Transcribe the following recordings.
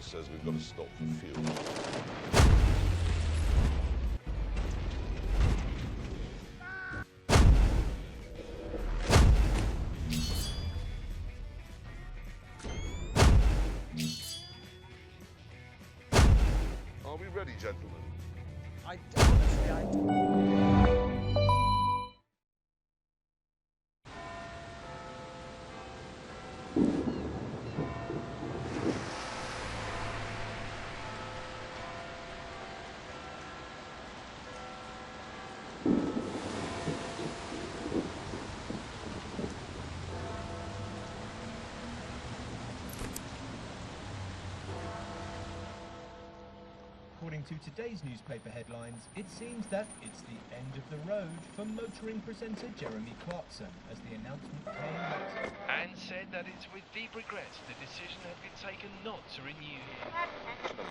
says we've got to stop for fuel. Are we ready, gentlemen? Honestly, I... According to today's newspaper headlines, it seems that it's the end of the road for motoring presenter Jeremy Clarkson, as the announcement came later. And said that it's with deep regret the decision had been taken not to renew him.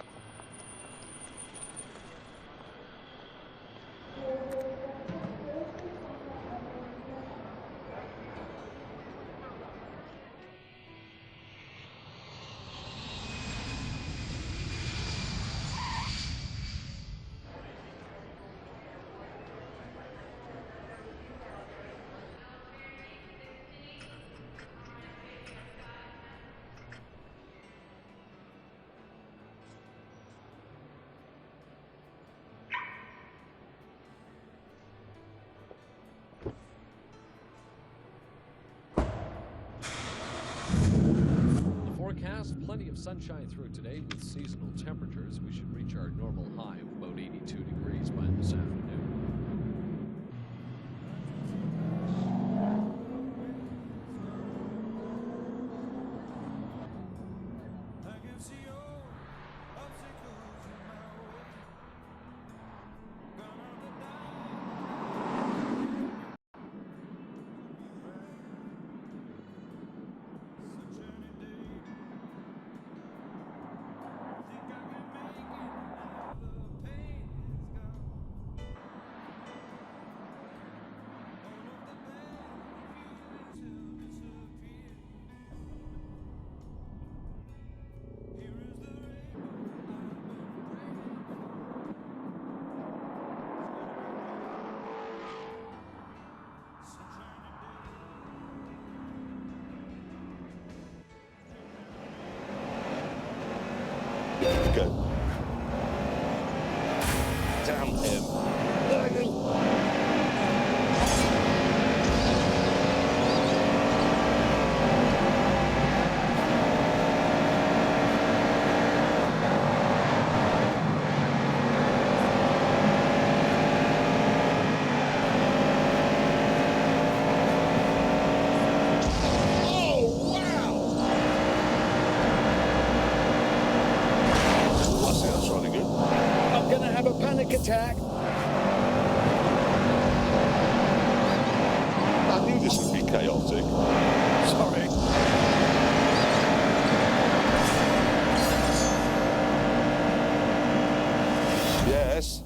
Forecast, plenty of sunshine through today with seasonal temperatures. We should reach our normal high of about 82 degrees by this afternoon. Go. Damn him. That's running good. I'm gonna have a panic attack. I knew this would be chaotic. Sorry. Yes.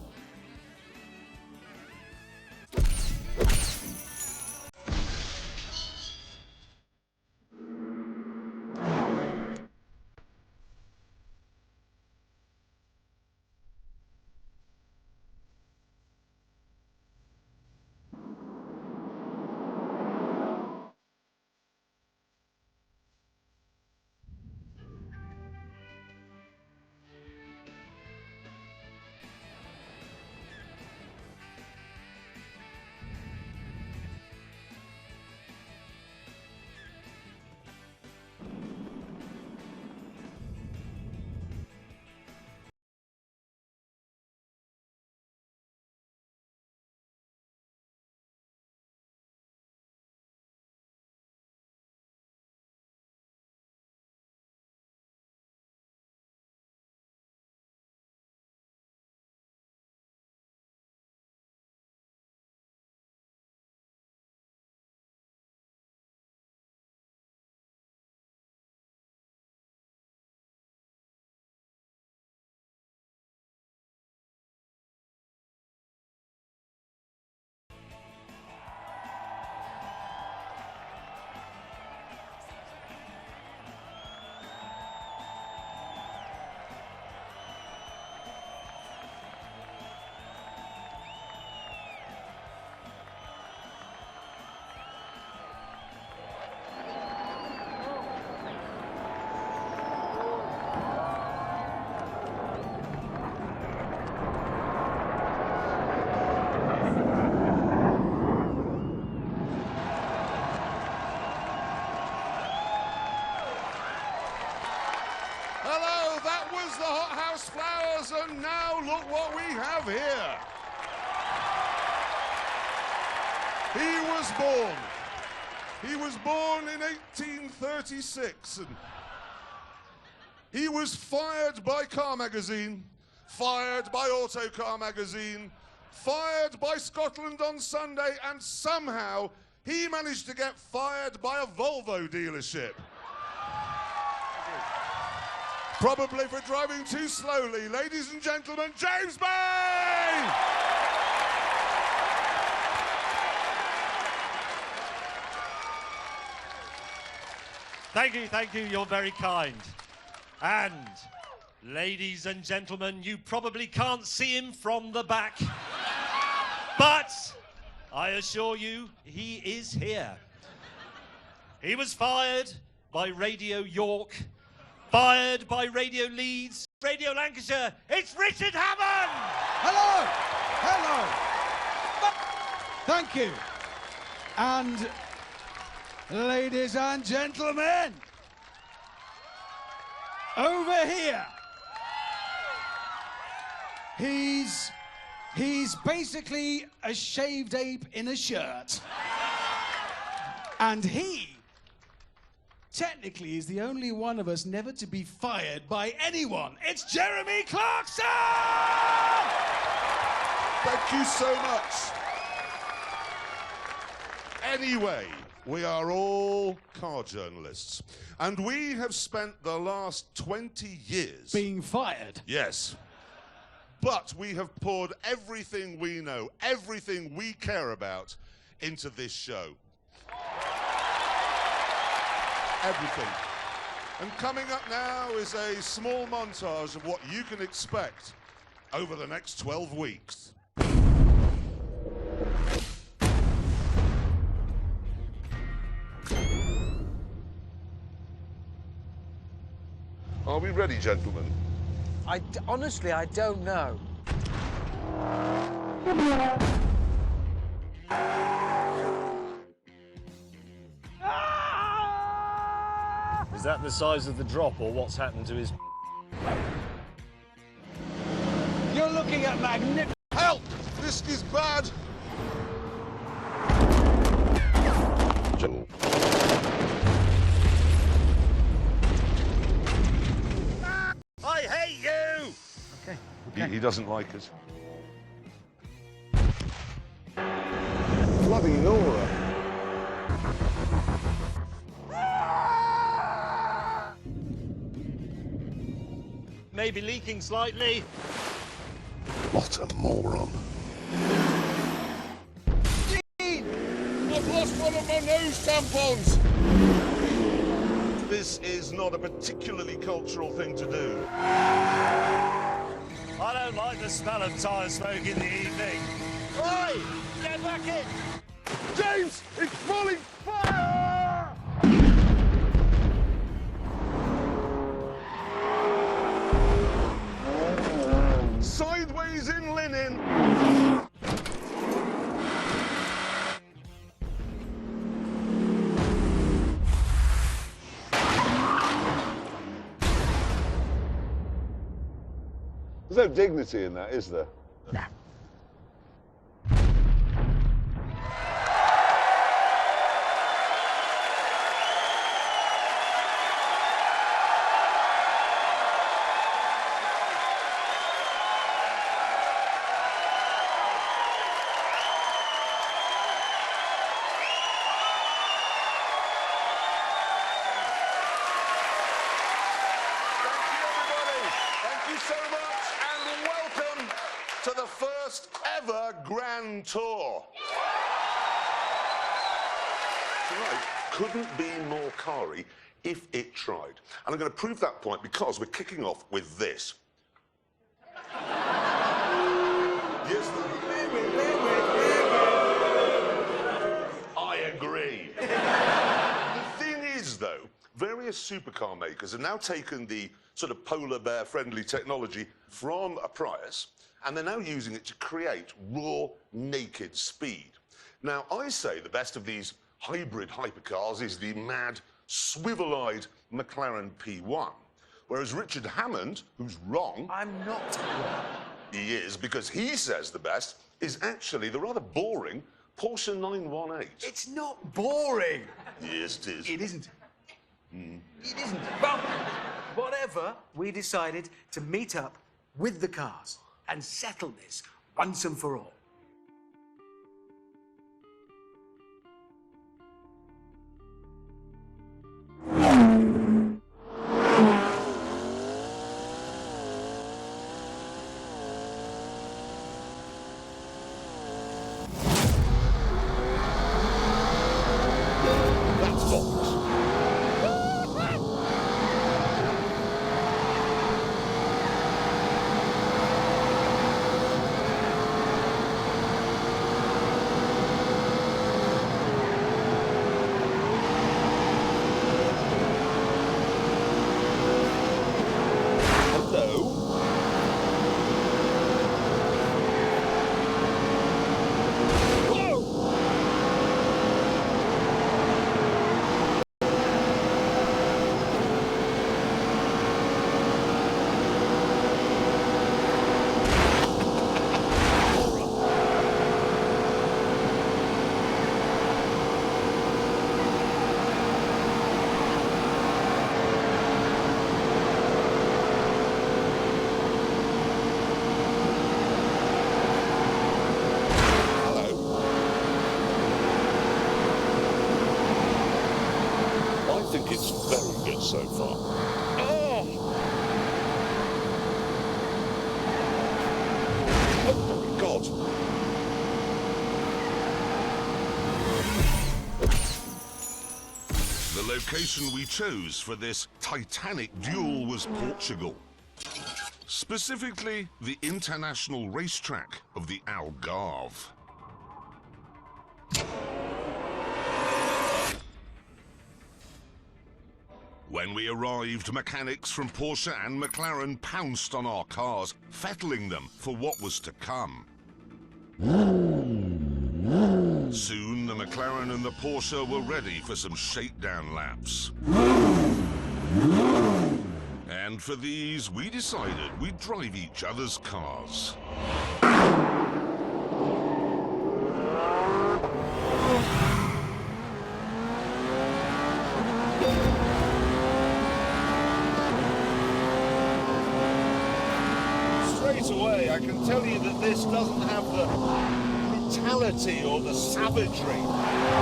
was the hothouse flowers, and now look what we have here. He was born in 1836, and he was fired by Car Magazine, fired by Autocar Magazine, fired by Scotland on Sunday, and somehow he managed to get fired by a Volvo dealership. Probably for driving too slowly. Ladies and gentlemen, James Bay! Thank you, you're very kind. And, ladies and gentlemen, you probably can't see him from the back, but I assure you, he is here. He was fired by Radio York, fired by Radio Leeds, Radio Lancashire. It's Richard Hammond! Hello! Hello! Thank you. And, ladies and gentlemen, over here, he's basically a shaved ape in a shirt. And he technically is the only one of us never to be fired by anyone. It's Jeremy Clarkson! Thank you so much. Anyway, we are all car journalists, and we have spent the last 20 years... being fired. Yes. But we have poured everything we know, everything we care about, into this show. Everything. And coming up now is a small montage of what you can expect over the next 12 weeks. Are we ready, gentlemen? Honestly, I don't know. Is that the size of the drop, or what's happened to his... You're looking at magnificent... Help! This is bad! Joel. I hate you! He doesn't like us. Bloody Nora. Maybe leaking slightly. What a moron. I've lost one of my nose tampons! This is not a particularly cultural thing to do. I don't like the smell of tyre smoke in the evening. Oi! Get back in! James! It's falling fire! Sideways in linen! There's no dignity in that, is there? No. To the first ever Grand Tour. Tonight couldn't be more car-y if it tried. And I'm going to prove that point because we're kicking off with this. Yes, I agree. The thing is, though, various supercar makers have now taken the sort of polar bear friendly technology from a Prius, and they're now using it to create raw, naked speed. Now, I say the best of these hybrid hypercars is the mad, swivel-eyed McLaren P1, Whereas Richard Hammond, who's wrong... I'm not wrong. He is, because he says the best is actually the rather boring Porsche 918. It's not boring. Yes, it is. It isn't. It isn't. Well, whatever, we decided to meet up with the cars and settle this once and for all. That's bollocks. Hello? Whoa! I think it's very good so far. Oh! Oh, God. The location we chose for this titanic duel was Portugal. Specifically, the international racetrack of the Algarve. When we arrived, mechanics from Porsche and McLaren pounced on our cars, fettling them for what was to come. Soon, the McLaren and the Porsche were ready for some shakedown laps. And for these, we decided we'd drive each other's cars. Straight away, I can tell you that this doesn't have the brutality or the savagery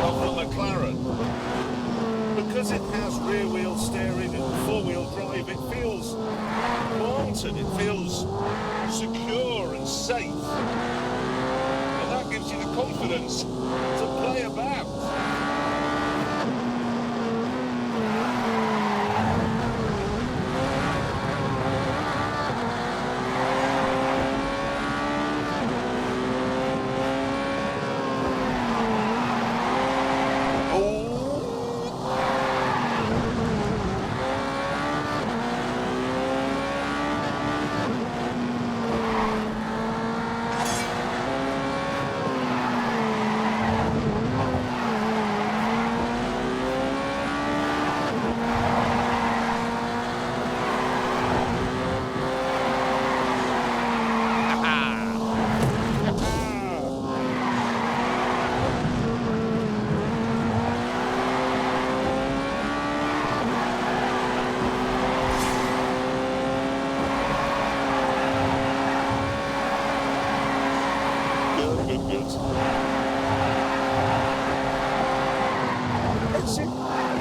of the McLaren. Because it has rear-wheel steering and four-wheel drive, it feels wanted, it feels secure and safe. And that gives you the confidence to play about.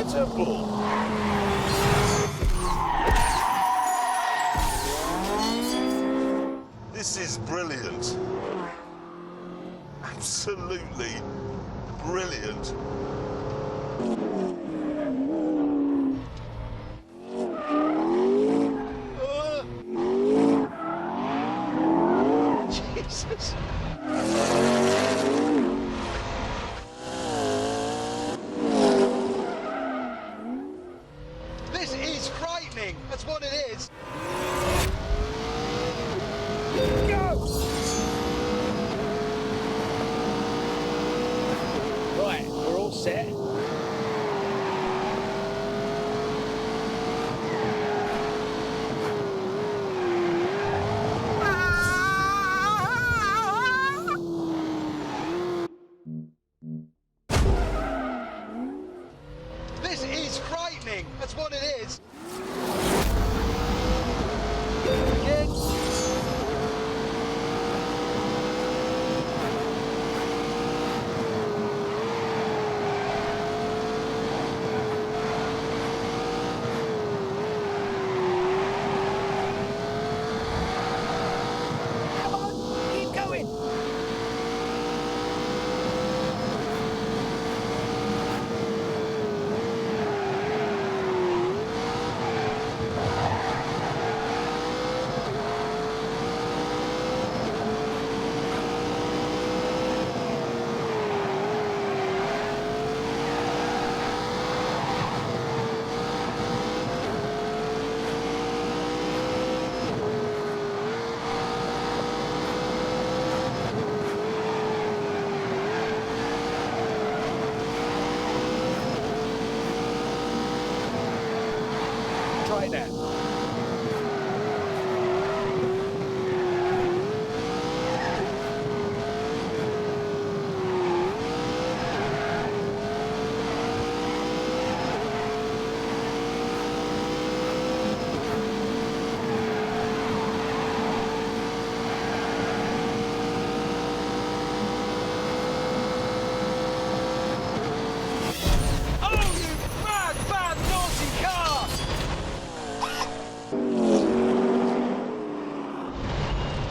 It's a ball. This is brilliant. Absolutely brilliant. Jesus. This is frightening. That's what it is. Right, we're all set.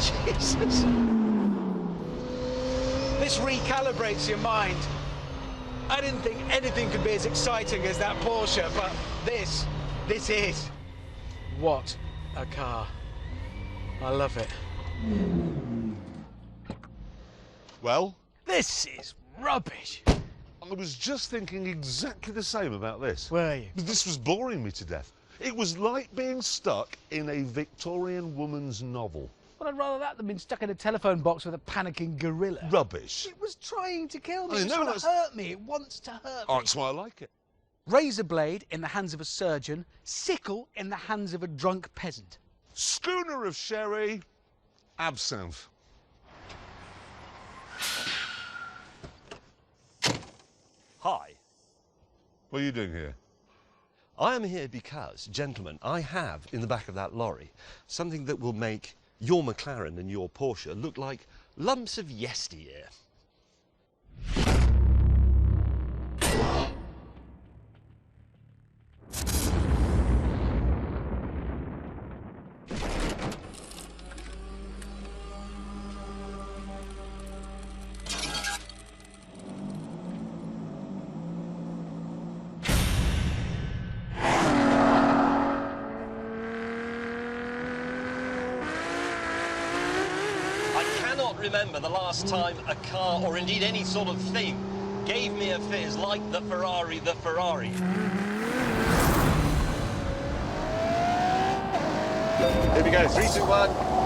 Jesus. This recalibrates your mind. I didn't think anything could be as exciting as that Porsche, but this is. What a car. I love it. Well, This is rubbish. I was just thinking exactly the same about this. Were you? This was boring me to death. It was like being stuck in a Victorian woman's novel. Well, I'd rather that than being stuck in a telephone box with a panicking gorilla. Rubbish. It was trying to kill me. I It was know, trying to hurt me. It wants to hurt me. That's why I like it. Razor blade in the hands of a surgeon, sickle in the hands of a drunk peasant. Schooner of sherry, absinthe. Hi. What are you doing here? I am here because, gentlemen, I have in the back of that lorry something that will make your McLaren and your Porsche look like lumps of yesteryear. Remember the last time a car, or indeed any sort of thing, gave me a fizz like the Ferrari. Here we go, 3, 2, 1.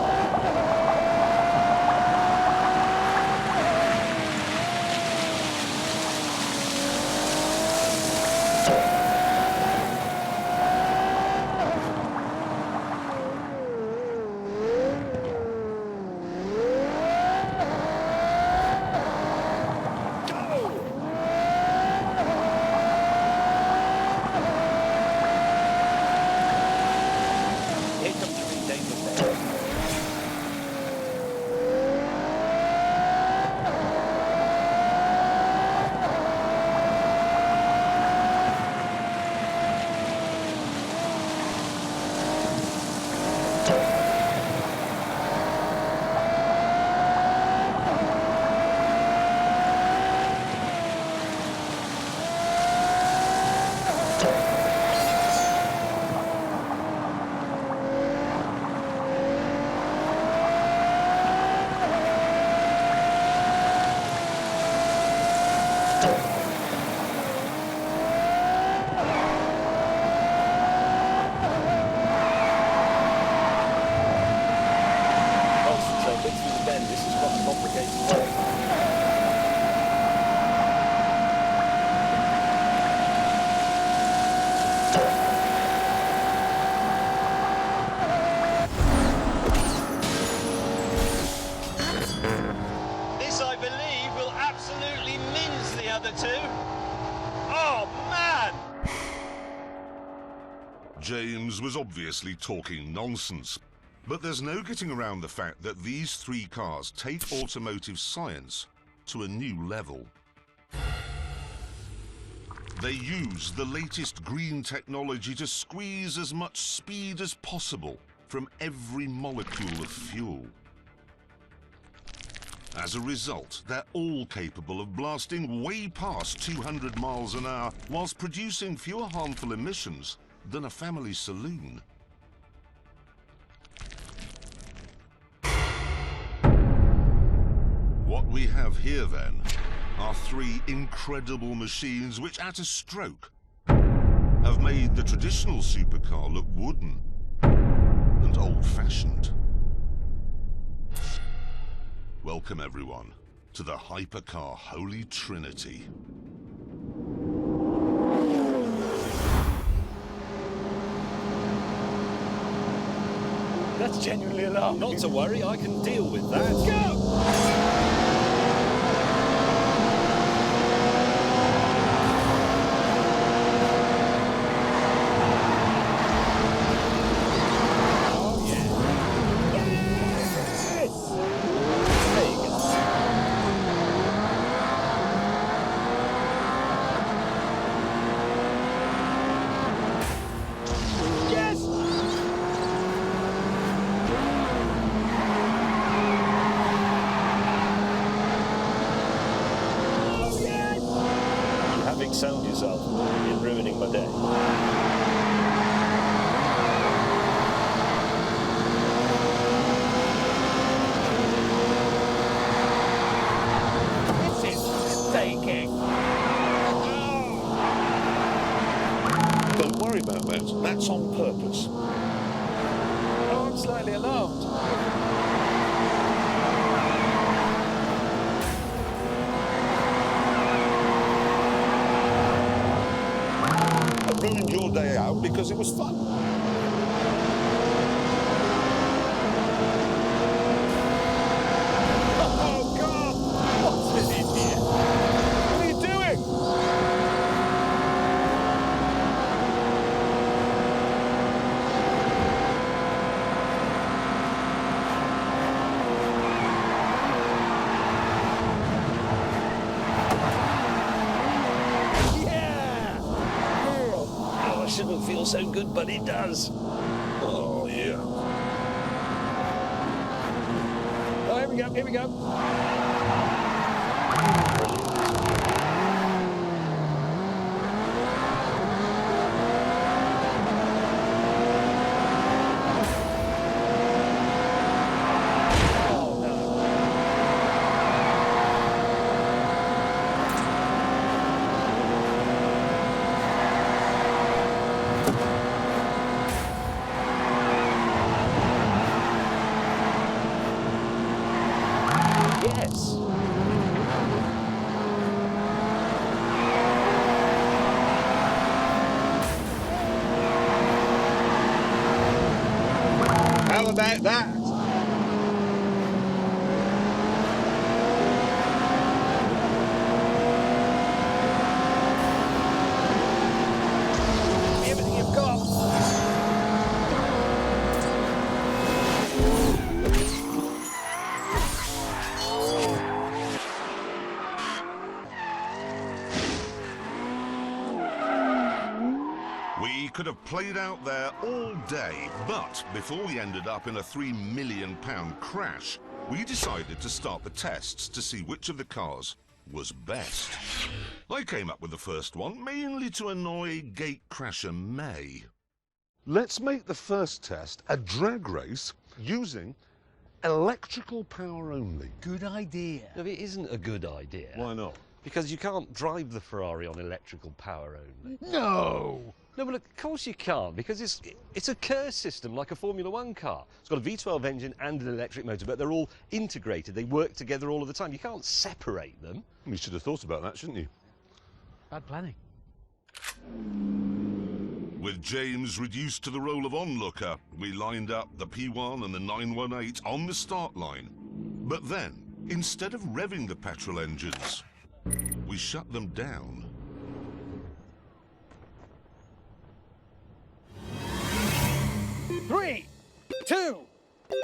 James was obviously talking nonsense, but there's no getting around the fact that these three cars take automotive science to a new level. They use the latest green technology to squeeze as much speed as possible from every molecule of fuel. As a result, they're all capable of blasting way past 200 miles an hour whilst producing fewer harmful emissions than a family saloon. What we have here, then, are three incredible machines which, at a stroke, have made the traditional supercar look wooden and old-fashioned. Welcome, everyone, to the hypercar Holy Trinity. That's genuinely alarming. Not to worry, I can deal with that. Go! You're ruining my day. Don't worry about that. That's on purpose. Oh, I'm slightly alarmed. I ruined your day out because it was fun. Oh, God! What's an idiot? What are you doing? Yeah! Oh, I shouldn't feel so good, but it does. Oh, yeah. Oh, here we go, here we go. Yes. How about that? Everything you've got. We could have played out there all day, but before we ended up in a £3 million crash, we decided to start the tests to see which of the cars was best. I came up with the first one, mainly to annoy gatecrasher May. Let's make the first test a drag race using electrical power only. Good idea. No, it isn't a good idea. Why not? Because you can't drive the Ferrari on electrical power only. No! No, but of course you can't, because it's a Kerr system like a Formula One car. It's got a V12 engine and an electric motor, but they're all integrated. They work together all of the time. You can't separate them. You should have thought about that, shouldn't you? Bad planning. With James reduced to the role of onlooker, we lined up the P1 and the 918 on the start line. But then, instead of revving the petrol engines, we shut them down. Three, two,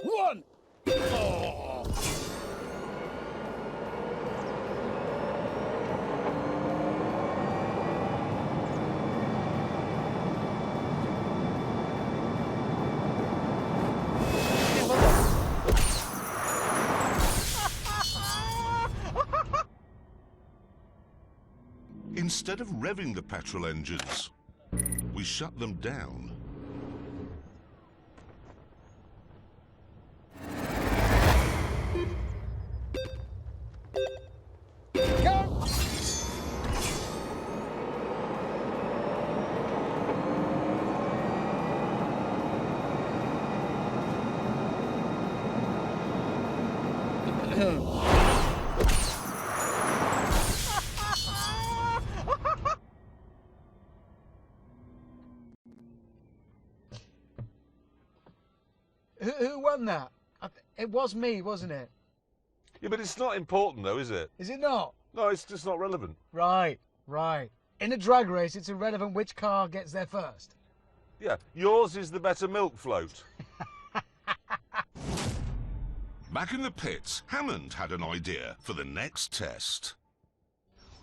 one. Oh. Instead of revving the petrol engines, we shut them down. Go! Who won that? It was me, wasn't it? Yeah, but it's not important though, is it? Is it not? No, it's just not relevant. Right, right. In a drag race, it's irrelevant which car gets there first. Yeah, yours is the better milk float. Back in the pits, Hammond had an idea for the next test.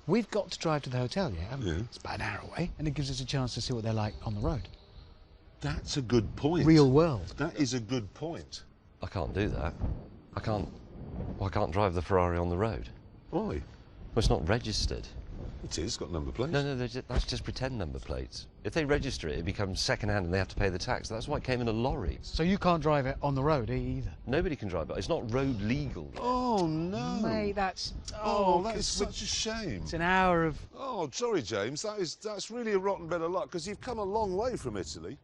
We've got to drive to the hotel, yeah, haven't we? Yeah. It's about an hour away, and it gives us a chance to see what they're like on the road. That's a good point. Real world. That is a good point. I can't do that. I can't drive the Ferrari on the road. Why? Well, it's not registered. It is, got number plates. No, that's just pretend number plates. If they register it, it becomes second-hand and they have to pay the tax. That's why it came in a lorry. So you can't drive it on the road either? Nobody can drive it. It's not road legal. Oh, no. Mate, that's... Oh, that is such a shame. It's an hour of... Oh, sorry, James. That's really a rotten bit of luck, because you've come a long way from Italy.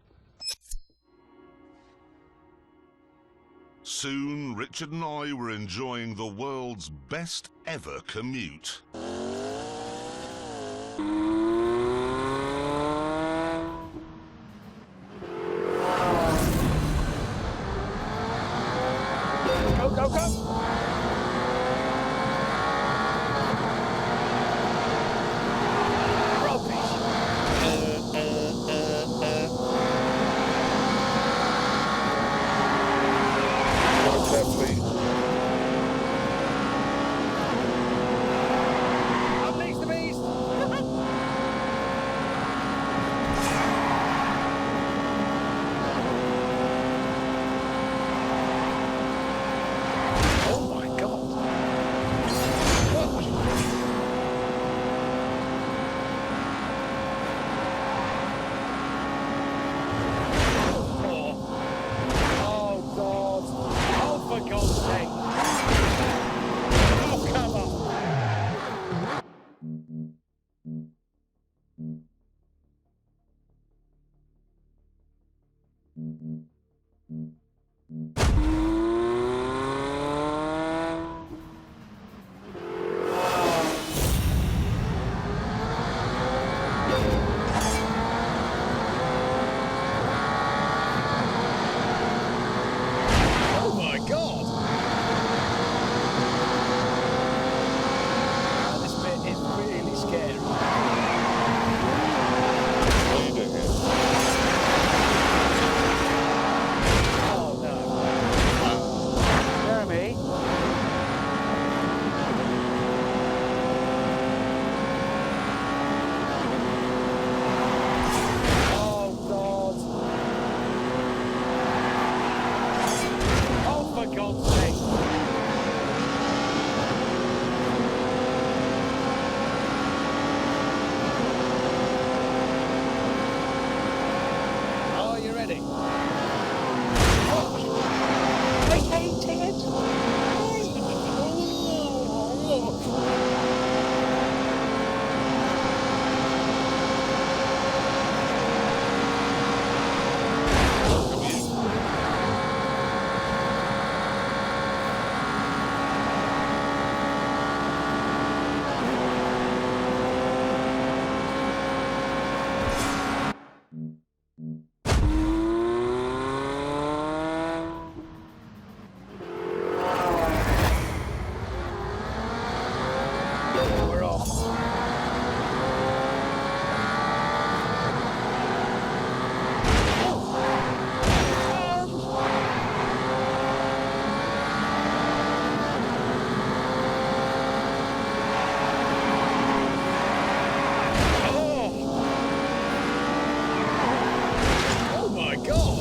Soon, Richard and I were enjoying the world's best ever commute. Go, go, go! Unleash the beast! Oh my God! Oh God! Oh, for God's sake! Oh, come on! Oh my God! This bit is really scary. What are you doing here? Oh no. Jeremy? Oh God. Oh, for God's sake. Are you ready? I hate it. We're off. Oh my God!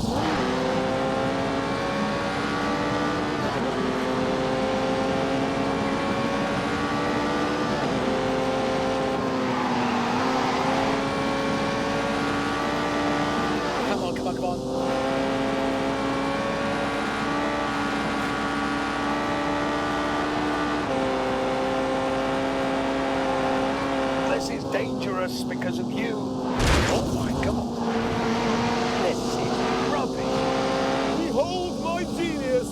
Come on, come on, come on. This is dangerous because of you. Oh my God. This is rubbish. Behold my genius.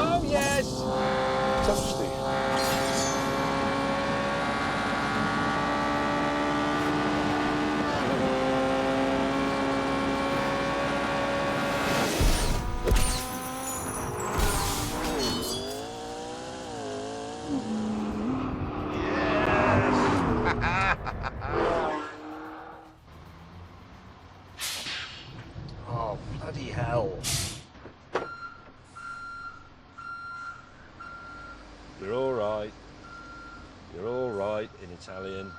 Oh yes. Toasty. Oh, bloody hell. You're all right. You're all right in Italian.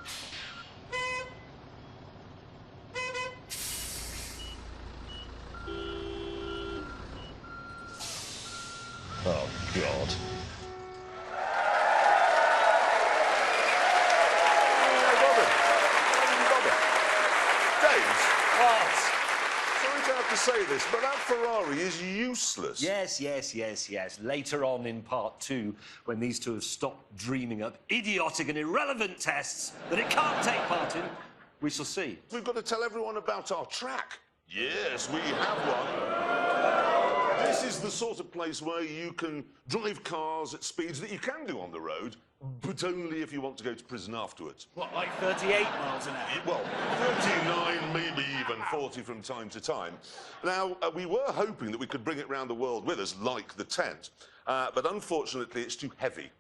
to say this, but that Ferrari is useless. Yes. Later on in part 2, when these two have stopped dreaming up idiotic and irrelevant tests that it can't take part in, we shall see. We've got to tell everyone about our track. Yes, we have one. This is the sort of place where you can drive cars at speeds that you can do on the road, but only if you want to go to prison afterwards. What, like 38 miles an hour? Well, 39, maybe even 40 from time to time. Now, we were hoping that we could bring it round the world with us, like the tent, but unfortunately it's too heavy.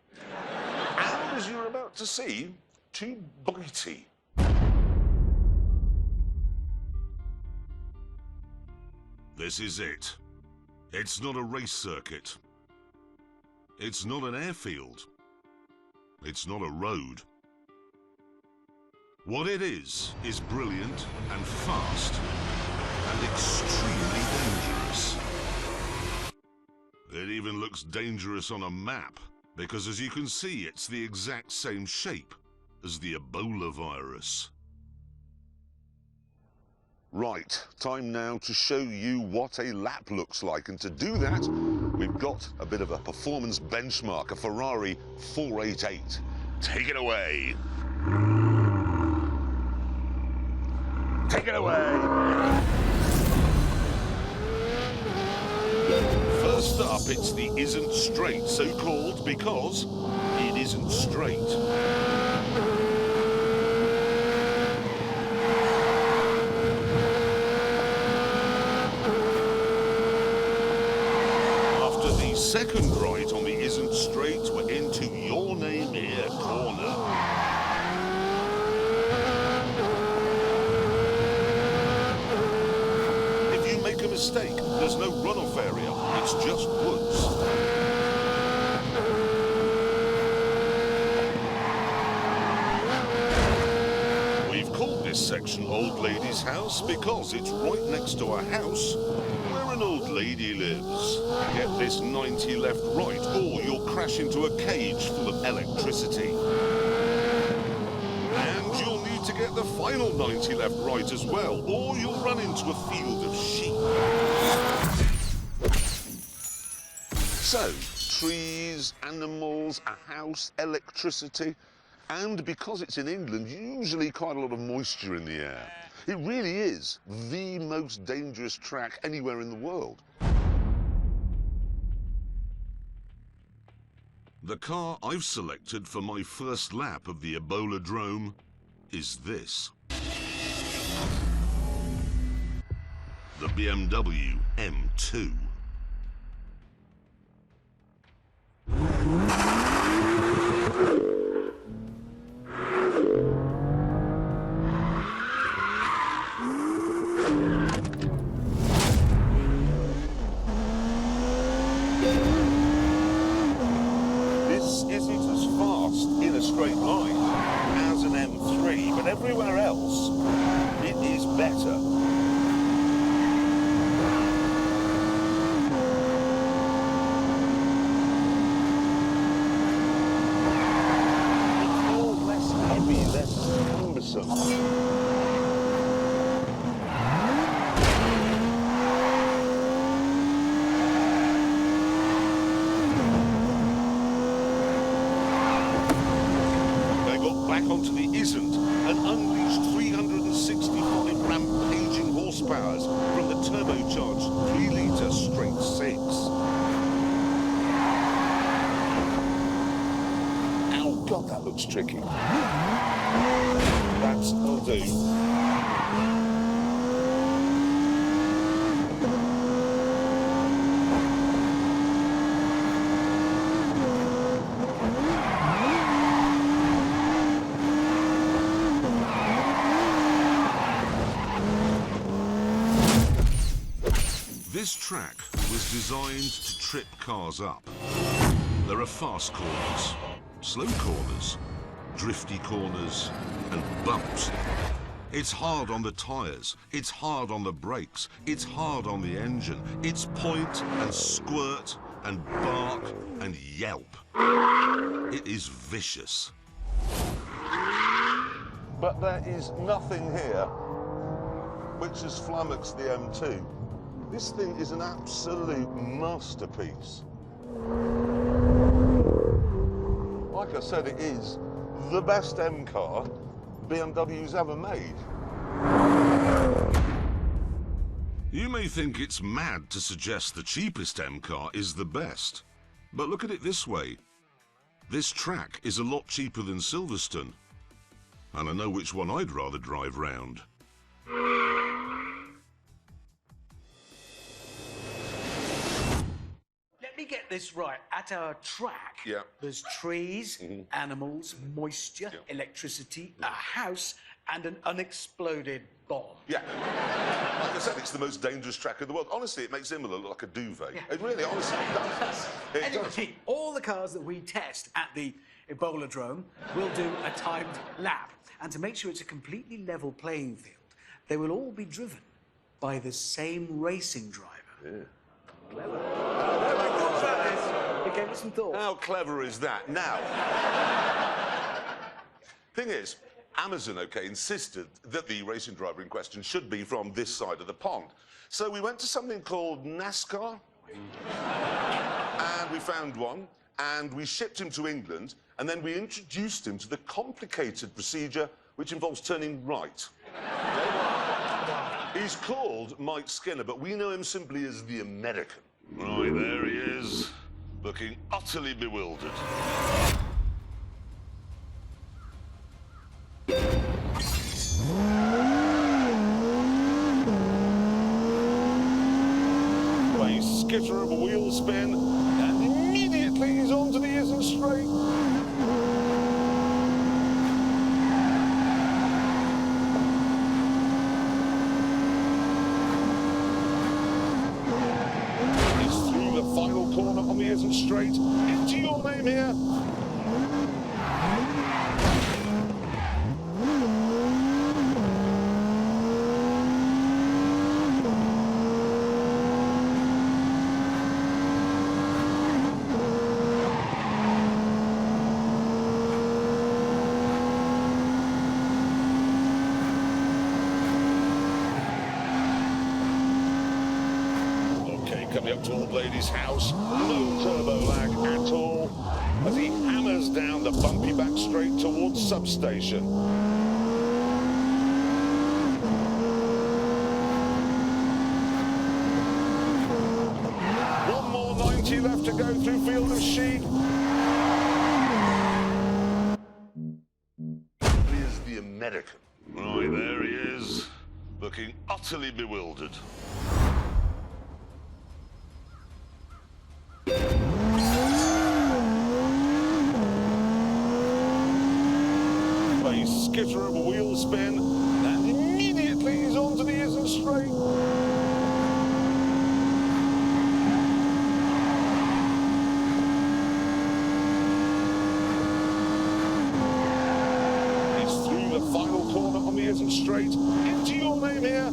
And as you're about to see, too bitey. This is it. It's not a race circuit. It's not an airfield. It's not a road. What it is brilliant and fast and extremely dangerous. It even looks dangerous on a map, because as you can see, it's the exact same shape as the Ebola virus. Right, time now to show you what a lap looks like, and to do that, we've got a bit of a performance benchmark, a Ferrari 488. Take it away. Take it away. First up, it's the isn't straight, so called because it isn't straight. Second right on the isn't straight, we're into your name here corner. If you make a mistake, there's no runoff area, it's just woods. We've called this section Old Lady's House because it's right next to a house where an old lady lives. Get this 90 left right, or you'll crash into a cage full of electricity. And you'll need to get the final 90 left right as well, or you'll run into a field of sheep. So, trees, animals, a house, electricity, and because it's in England, usually quite a lot of moisture in the air. It really is the most dangerous track anywhere in the world. The car I've selected for my first lap of the Ebola Drome is this. The BMW M2. Straight line as an M3, but everywhere else it is better. It's all less heavy, less cumbersome. Onto the isn't and unleashed 365 rampaging horsepowers from the turbocharged 3-litre straight 6. Ow, God, that looks tricky. That'll do. This track was designed to trip cars up. There are fast corners, slow corners, drifty corners, and bumps. It's hard on the tyres, it's hard on the brakes, it's hard on the engine. It's point and squirt and bark and yelp. It is vicious. But there is nothing here which has flummoxed the M2. This thing is an absolute masterpiece. Like I said, it is the best M car BMW's ever made. You may think it's mad to suggest the cheapest M car is the best, but look at it this way. This track is a lot cheaper than Silverstone, and I know which one I'd rather drive round. Let me get this right. At our track, Yeah. there's trees, animals, moisture, electricity, a house, and an unexploded bomb. Yeah. Like I said, it's the most dangerous track in the world. Honestly, it makes Imola look like a duvet. Yeah. It really, honestly, does. It Anyway, does. Pete, all the cars that we test at the Ebola-drome will do a timed lap. And to make sure it's a completely level playing field, they will all be driven by the same racing driver. Yeah. Clever. I thought about this. It gave it some thought. How clever is that? Now, thing is, Amazon, okay, insisted that the racing driver in question should be from this side of the pond. So we went to something called NASCAR, and we found one, and we shipped him to England, and then we introduced him to the complicated procedure which involves turning right. He's called Mike Skinner, but we know him simply as the American. Right, there he is, looking utterly bewildered. A skitter of a wheel spin, and immediately he's onto the isn't straight. He's through the final corner on the isn't straight. Into your name here. Coming up to Old Lady's house, no turbo lag at all, as he hammers down the bumpy back straight towards substation. One more 90 left to go through Field of Sheep. Here's the American. Right, there he is, looking utterly bewildered. A skitter of a wheel spin, and immediately he's onto the isn't straight. He's through the final corner on the isn't straight. Into your name here.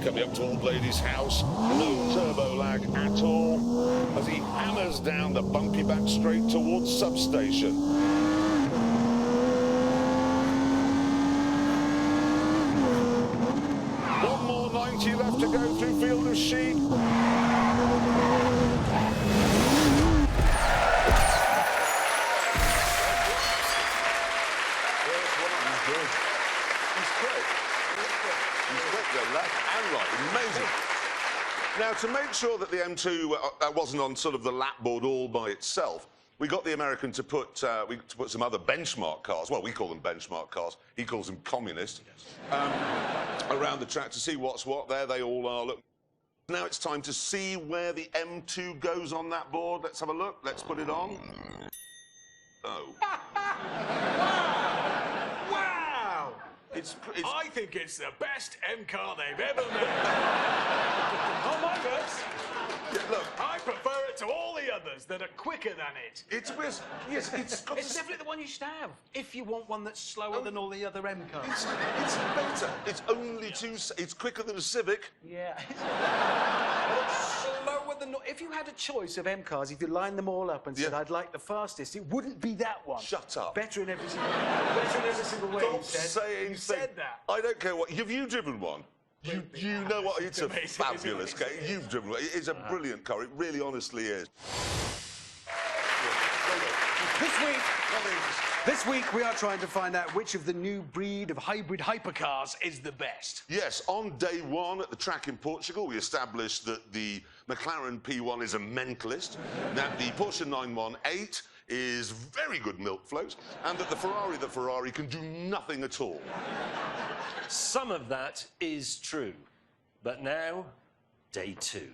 Coming up to Old Lady's house, no turbo lag at all, as he hammers down the bumpy back straight towards substation. One more 90 left to go through Field of Sheep. Amazing. Now, to make sure that the M2 wasn't on sort of the lap board all by itself, we got the American to put some other benchmark cars, well, we call them benchmark cars, he calls them communist, around the track to see what's what. There they all are. Look. Now it's time to see where the M2 goes on that board. Let's have a look. Let's put it on. Oh. Wow! I think it's the best M car they've ever made. On my books. Yeah, look. I prefer it to all the others. that are quicker than it. Yes, it's got It's definitely the one you should have, if you want one that's slower than all the other M cars. It's better. It's only it's quicker than a Civic. Yeah. It's slower than... If you had a choice of M cars, if you lined them all up and said, I'd like the fastest, it wouldn't be that one. Shut up. Better in every single way. Stop you said. saying You said that. I don't care what. Have you driven one? You know what? It's a fabulous car. You've driven one. It's a brilliant car. It really, honestly is. This week we are trying to find out which of the new breed of hybrid hypercars is the best. Yes, on day one at the track in Portugal, we established that the McLaren P1 is a mentalist, that the Porsche 918 is very good milk float, and that the Ferrari can do nothing at all. Some of that is true. But now, day 2.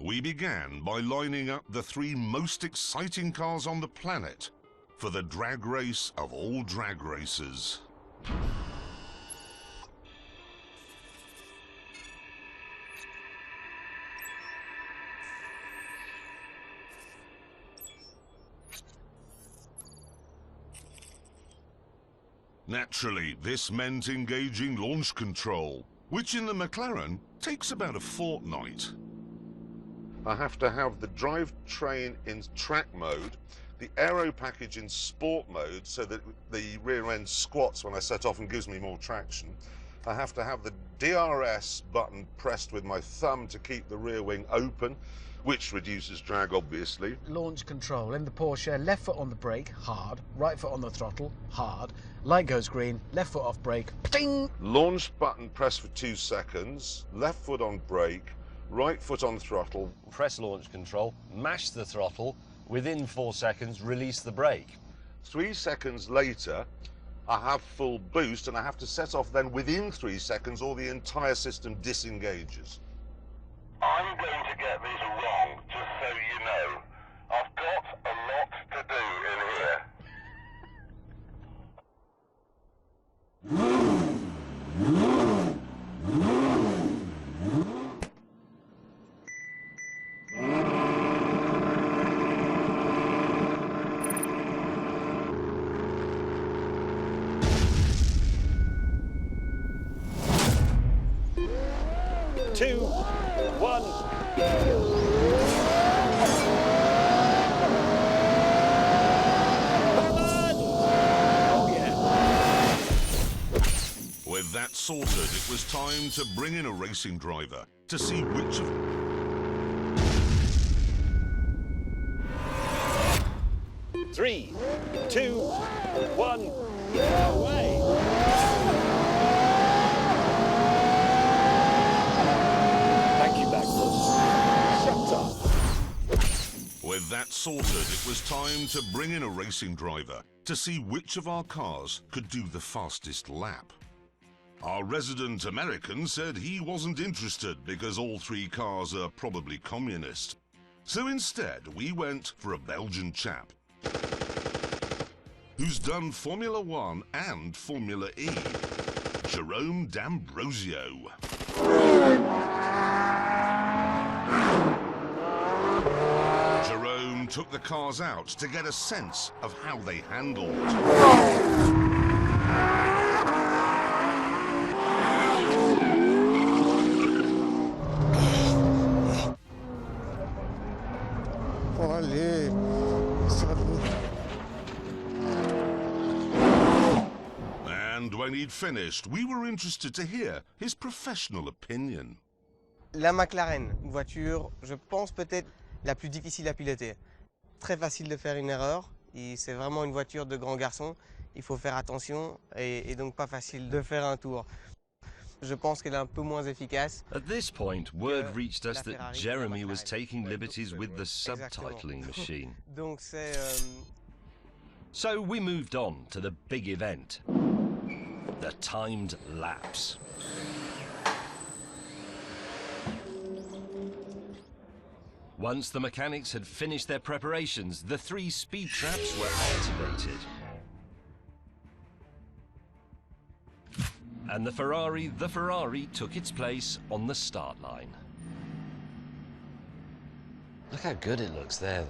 We began by lining up the 3 most exciting cars on the planet for the drag race of all drag races. Naturally, this meant engaging launch control, which in the McLaren takes about a fortnight. I have to have the drivetrain in track mode, the aero package in sport mode so that the rear end squats when I set off and gives me more traction. I have to have the DRS button pressed with my thumb to keep the rear wing open, which reduces drag, obviously. Launch control in the Porsche, left foot on the brake, hard, right foot on the throttle, hard, light goes green, left foot off brake, pting! Launch button pressed for 2 seconds, left foot on brake, right foot on throttle. Press launch control, mash the throttle, within 4 seconds, release the brake. 3 seconds later, I have full boost and I have to set off then within 3 seconds or the entire system disengages. I'm going to get these wrong, just so you know. I've got a lot to do in here. With that sorted, it was time to bring in a racing driver to see which of... 3, 2, 1, away! Thank you, Backwards. Shut up. With that sorted, it was time to bring in a racing driver to see which of our cars could do the fastest lap. Our resident American said he wasn't interested because all 3 cars are probably communist. So instead, we went for a Belgian chap who's done Formula 1 and Formula E, Jerome D'Ambrosio. Jerome took the cars out to get a sense of how they handled. And when he'd finished, we were interested to hear his professional opinion. La McLaren, une voiture, je pense peut-être la plus difficile à piloter. Très facile de faire une erreur, et c'est vraiment une voiture de grand garçon. Il faut faire attention et donc pas facile de faire un tour. Je pense qu'elle est un peu moins efficace. At this point, word reached us that Jeremy was taking liberties with the subtitling machine. Donc c'est... So we moved on to the big event, the timed laps. Once the mechanics had finished their preparations, the 3 speed traps were activated. And the Ferrari took its place on the start line. Look how good it looks there.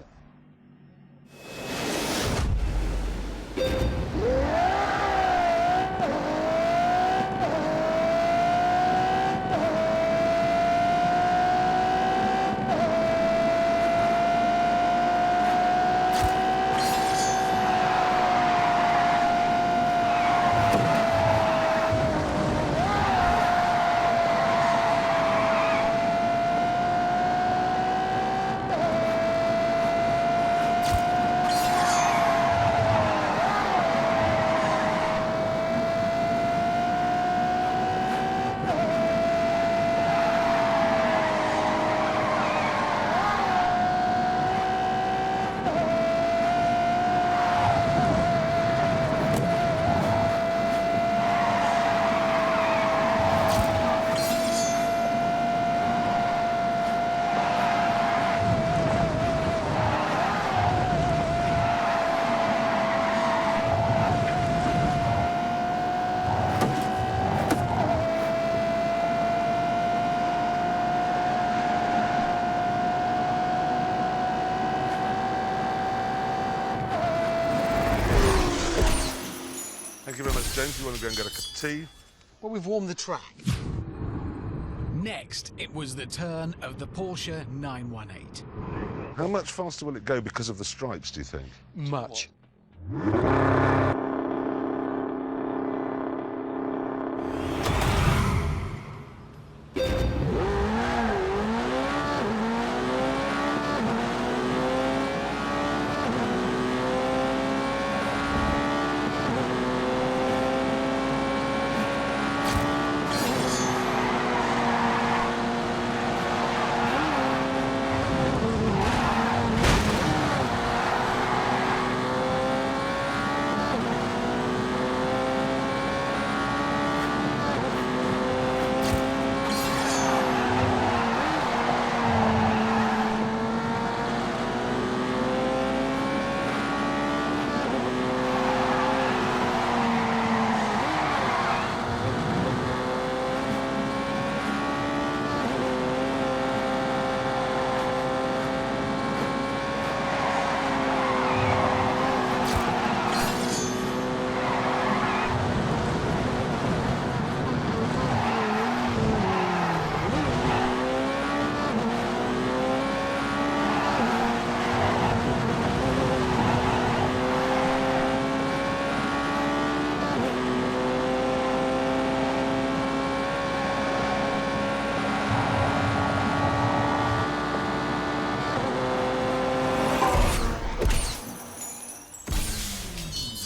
Thank you very much, James. You want to go and get a cup of tea? Well, we've warmed the track. Next, it was the turn of the Porsche 918. How much faster will it go because of the stripes, do you think? Much.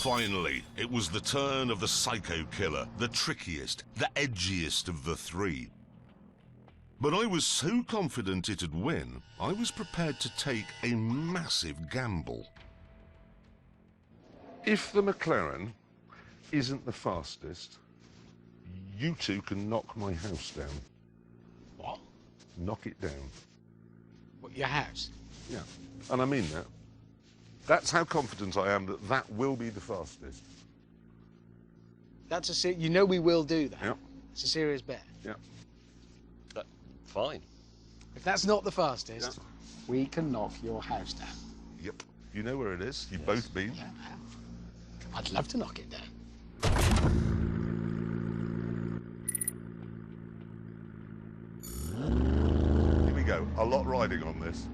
Finally, it was the turn of the psycho killer, the trickiest, the edgiest of the three. But I was so confident it'd win, I was prepared to take a massive gamble. If the McLaren isn't the fastest, you two can knock my house down. What? Knock it down. What, your house? Yeah, and I mean that. That's how confident I am that that will be the fastest. That's a you know we will do that. Yep. It's a serious bet. Yep. Fine. If that's not the fastest, Yep. we can knock your house down. Yep. You know where it is. You've both been. Yeah. I'd love to knock it down. Here we go. A lot riding on this.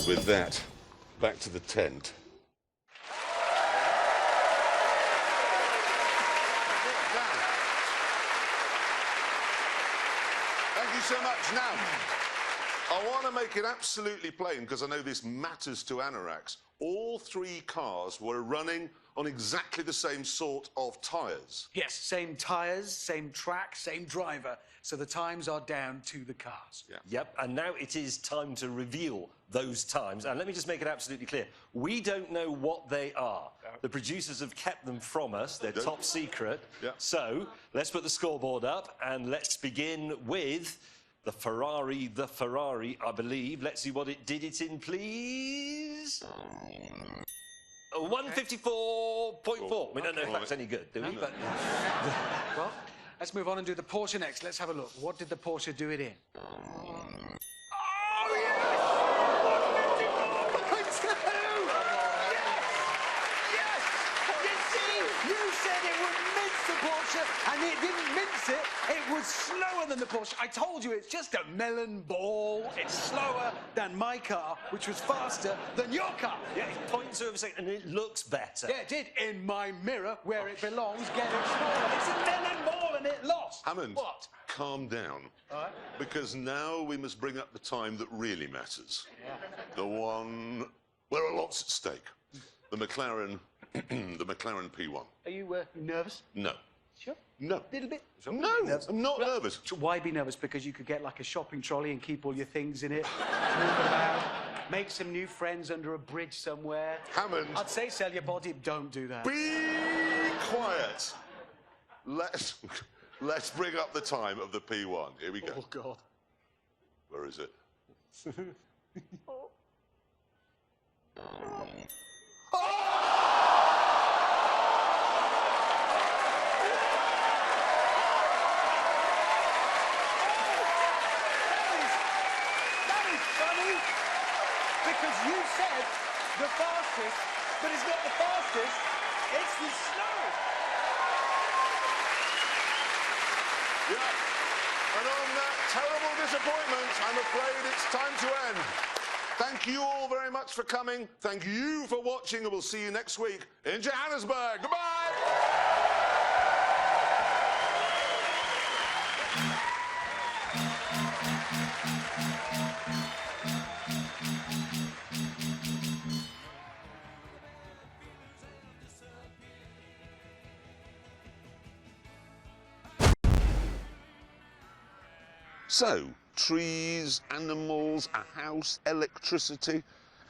with that, back to the tent. Thank you so much. Now, I want to make it absolutely plain, because I know this matters to anoraks. All three cars were running on exactly the same sort of tyres. Yes, same tyres, same track, same driver. So the times are down to the cars. Yeah. Yep, and now it is time to reveal those times. And let me just make it absolutely clear. We don't know what they are. The producers have kept them from us. They're top secret. Yeah. So let's put the scoreboard up and let's begin with the Ferrari, I believe. Let's see what it did it in, please. 154.4. We don't know if that's any good, do we? But, well, let's move on and do the Porsche next. Let's have a look. What did the Porsche do it in? Oh, yes! 154.2! Yes! You see, you said it would mince the Porsche, and it didn't mince it. It was slower than the Porsche. I told you, it's just a melon ball. It's slower than my car, which was faster than your car. Yeah, it's 0.2 of a second, and it looks better. Yeah, it did. In my mirror, where it belongs, getting smaller. It's a melon ball, and it lost. Hammond, What? calm down. All right. Because now we must bring up the time that really matters. Yeah. The one where a lot's at stake. The McLaren, the McLaren P1. Are you nervous? No. Sure. No. A little bit? No, I'm not nervous. So why be nervous? Because you could get like a shopping trolley and keep all your things in it, move it about, make some new friends under a bridge somewhere. Hammond. I'd say sell your body. Don't do that. Be quiet. Let's bring up the time of the P1. Here we go. Oh, God. Where is it? That is funny, because you said the fastest, but it's not the fastest, it's the slowest. Yeah. And on that terrible disappointment, I'm afraid it's time to end. Thank you all very much for coming. Thank you for watching, and we'll see you next week in Johannesburg. Goodbye! So, trees, animals, a house, electricity,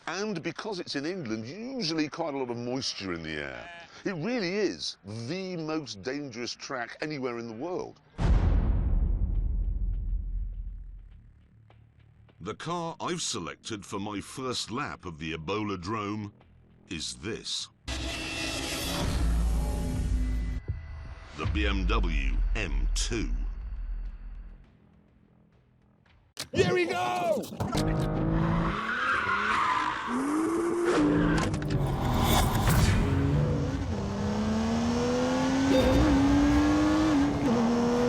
and because it's in England, usually quite a lot of moisture in the air. It really is the most dangerous track anywhere in the world. The car I've selected for my first lap of the Ebola-drome is this. The BMW M2. Here we go!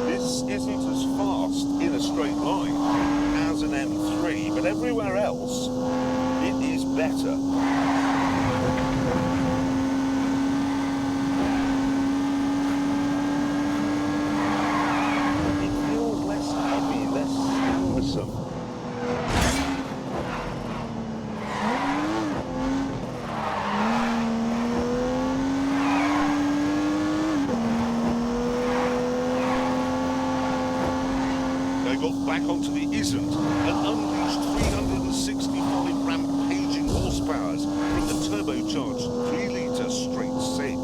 This isn't as fast in a straight line as an M3, but everywhere else, it is better. It feels less heavy, less cumbersome. They got back onto the isn't and unleashed 365 rampaging horsepowers from the turbocharged 3-litre straight six.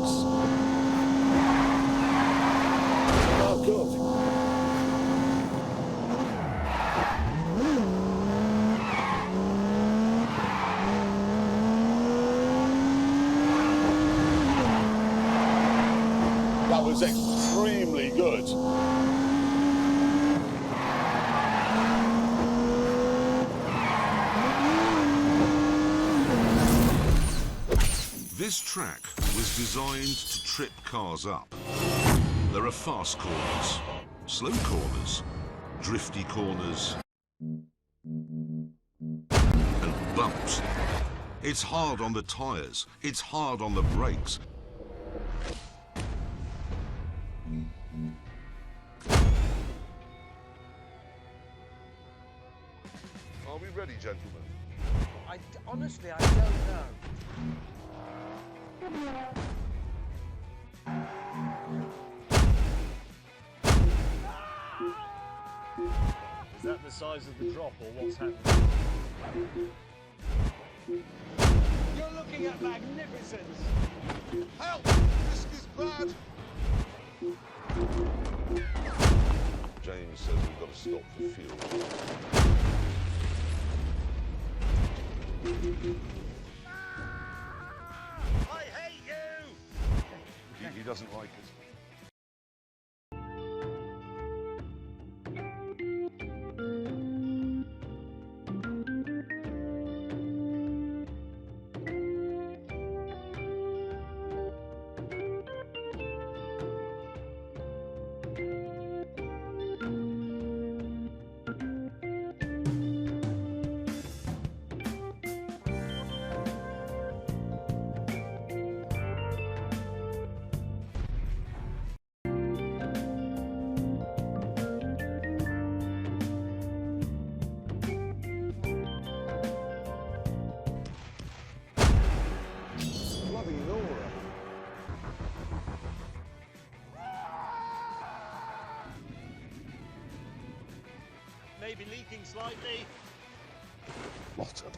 Oh, God. That was extremely good. This track was designed to trip cars up. There are fast corners, slow corners, drifty corners, and bumps. It's hard on the tyres. It's hard on the brakes. Are we ready, gentlemen? Honestly, I don't know. Is that the size of the drop or what's happening? You're looking at magnificence. Help! This is bad! James says we've got to stop for fuel. I hate you! He doesn't like us. Bloody Laura. Maybe leaking slightly. What a